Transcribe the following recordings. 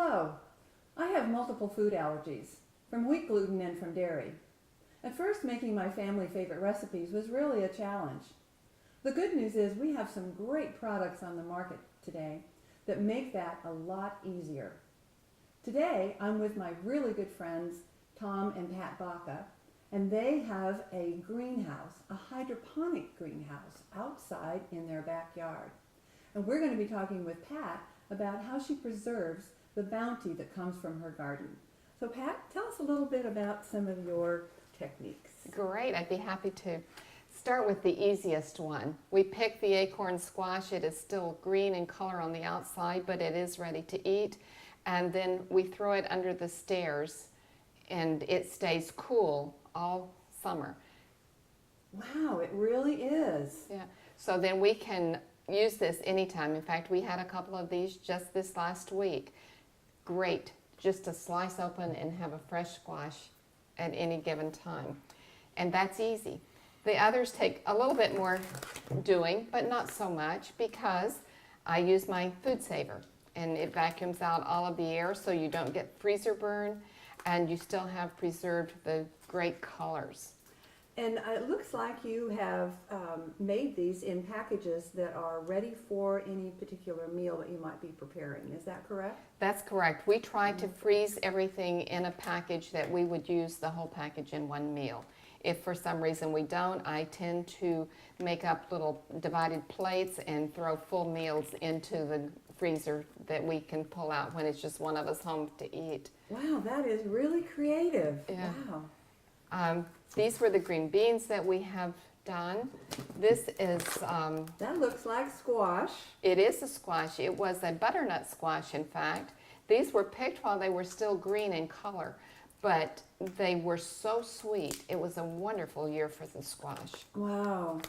Hello. I have multiple food allergies, from wheat gluten and from dairy. At first, making my family favorite recipes was really a challenge. The good news is we have some great products on the market today that make that a lot easier. Today, I'm with my really good friends, Tom and Pat Baca, and they have a greenhouse, a hydroponic greenhouse, outside in their backyard. And we're going to be talking with Pat about how she preserves the bounty that comes from her garden. So Pat, tell us a little bit about some of your techniques. Great, I'd be happy to. Start with the easiest one. We picked the acorn squash. It is still green in color on the outside, but it is ready to eat. And then we throw it under the stairs, and it stays cool all summer. Wow, it really is. Yeah. So then we can use this anytime. In fact, we had a couple of these just this last week. Great, just to slice open and have a fresh squash at any given time. And that's easy. The others take a little bit more doing, but not so much, because I use my food saver, and it vacuums out all of the air so you don't get freezer burn, and you still have preserved the great colors. And it looks like you have made these in packages that are ready for any particular meal that you might be preparing. Is that correct? That's correct. We try to freeze everything in a package that we would use the whole package in one meal. If for some reason we don't, I tend to make up little divided plates and throw full meals into the freezer that we can pull out when it's just one of us home to eat. Wow, that is really creative. Yeah. Wow. These were the green beans that we have done. This is... that looks like squash. It is a squash. It was a butternut squash, in fact. These were picked while they were still green in color, but they were so sweet. It was a wonderful year for the squash. Wow.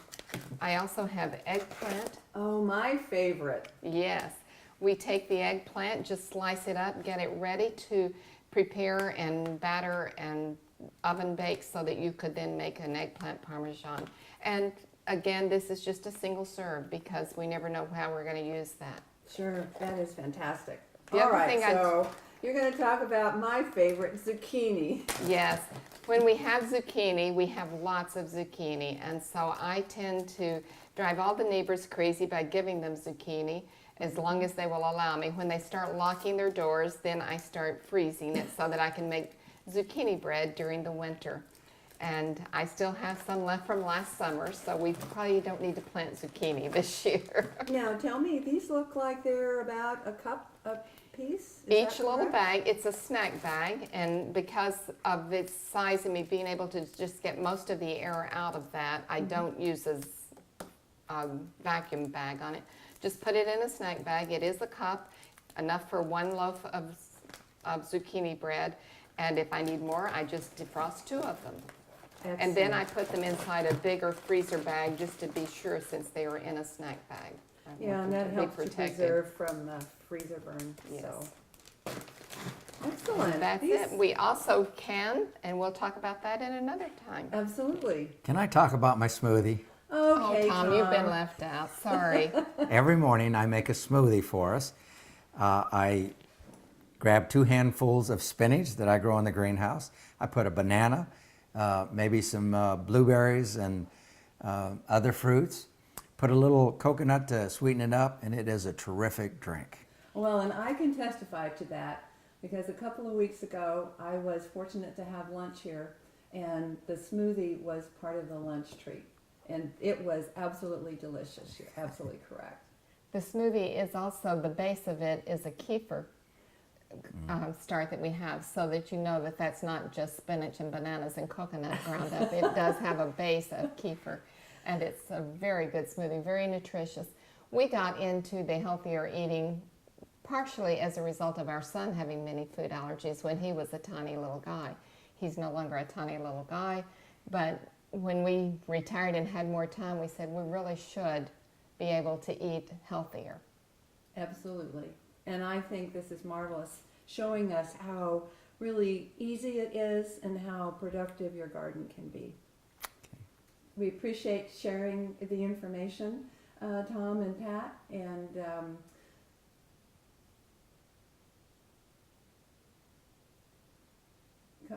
I also have eggplant. Oh, my favorite. Yes. We take the eggplant, just slice it up, get it ready to prepare and batter and oven bake so that you could then make an eggplant parmesan. And again, this is just a single serve because we never know how we're going to use that. Sure, that is fantastic. The All other right, thing so you're going to talk about my favorite, zucchini. Yes. When we have zucchini, we have lots of zucchini, and so I tend to drive all the neighbors crazy by giving them zucchini as long as they will allow me. When they start locking their doors, then I start freezing it so that I can make zucchini bread during the winter. And I still have some left from last summer, so we probably don't need to plant zucchini this year. Now, tell me, these look like they're about a cup a piece? Is Each that little correct? bag, it's a snack bag, and because of its size and me being able to just get most of the air out of that, I don't use a vacuum bag on it. Just put it in a snack bag. It is a cup, enough for one loaf of zucchini bread, and if I need more, I just defrost 2 of them. Excellent. And then I put them inside a bigger freezer bag just to be sure, since they were in a snack bag. I Yeah, want and them that to be helps to protected. preserve from the freezer burn. Yes. So. Excellent. That's These- it. We also can, and we'll talk about that in another time. Absolutely. Can I talk about my smoothie? Okay, Oh, Tom, you've been left out. Sorry. Every morning I make a smoothie for us. I grab 2 handfuls of spinach that I grow in the greenhouse. I put a banana, maybe some blueberries and other fruits. Put a little coconut to sweeten it up, and it is a terrific drink. Well, and I can testify to that because a couple of weeks ago I was fortunate to have lunch here, and the smoothie was part of the lunch treat. And it was absolutely delicious. You're absolutely correct. The smoothie is also, the base of it is a kefir start that we have, so that you know that that's not just spinach and bananas and coconut ground up. It does have a base of kefir, and it's a very good smoothie, very nutritious. We got into the healthier eating partially as a result of our son having many food allergies when he was a tiny little guy. He's no longer a tiny little guy, but when we retired and had more time, we said we really should be able to eat healthier. Absolutely. And I think this is marvelous, showing us how really easy it is and how productive your garden can be. We appreciate sharing the information, Tom and Pat, and